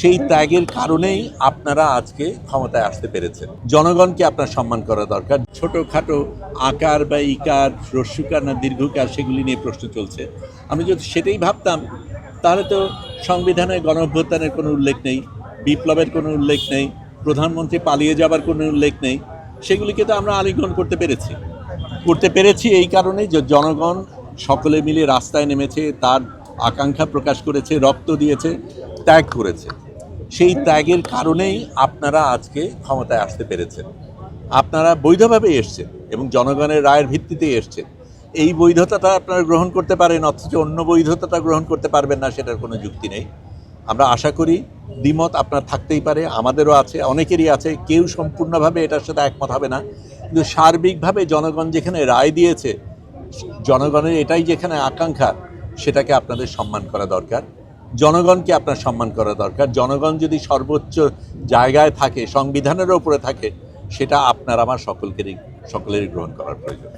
সেই ত্যাগের কারণেই আপনারা আজকে ক্ষমতায় আসতে পেরেছেন। জনগণকে আপনার সম্মান করা দরকার। ছোটোখাটো আকার বা ইকার, হ্রস্বকার না দীর্ঘকার সেগুলি নিয়ে প্রশ্ন চলছে। আমি যদি সেটাই ভাবতাম তাহলে তো সংবিধানে গণঅভ্যুত্থানের কোনো উল্লেখ নেই, বিপ্লবের কোনো উল্লেখ নেই, প্রধানমন্ত্রী পালিয়ে যাবার কোনো উল্লেখ নেই। সেগুলিকে তো আমরা আলিঙ্গন করতে পেরেছি এই কারণেই যে জনগণ সকলে মিলে রাস্তায় নেমেছে, তার আকাঙ্ক্ষা প্রকাশ করেছে, রক্ত দিয়েছে, ত্যাগ করেছে। সেই ত্যাগের কারণেই আপনারা আজকে ক্ষমতায় আসতে পেরেছেন। আপনারা বৈধভাবে এসছেন এবং জনগণের রায়ের ভিত্তিতেই এসছেন। এই বৈধতাটা আপনারা গ্রহণ করতে পারেন, অথচ অন্য বৈধতাটা গ্রহণ করতে পারবেন না, সেটার কোনো যুক্তি নেই। আমরা আশা করি দ্বিমত আপনার থাকতেই পারে, আমাদেরও আছে, অনেকেরই আছে, কেউ সম্পূর্ণভাবে এটার সাথে একমত হবে না, কিন্তু সার্বিকভাবে জনগণ যেখানে রায় দিয়েছে, জনগণের এটাই যেখানে আকাঙ্ক্ষা, সেটাকে আপনাদের সম্মান করা দরকার। জনগণকে আপনার সম্মান করা দরকার। জনগণ যদি সর্বোচ্চ জায়গায় থাকে, সংবিধানের উপরে থাকে, সেটা আপনার আমার সকলেরই গ্রহণ করার প্রয়োজন।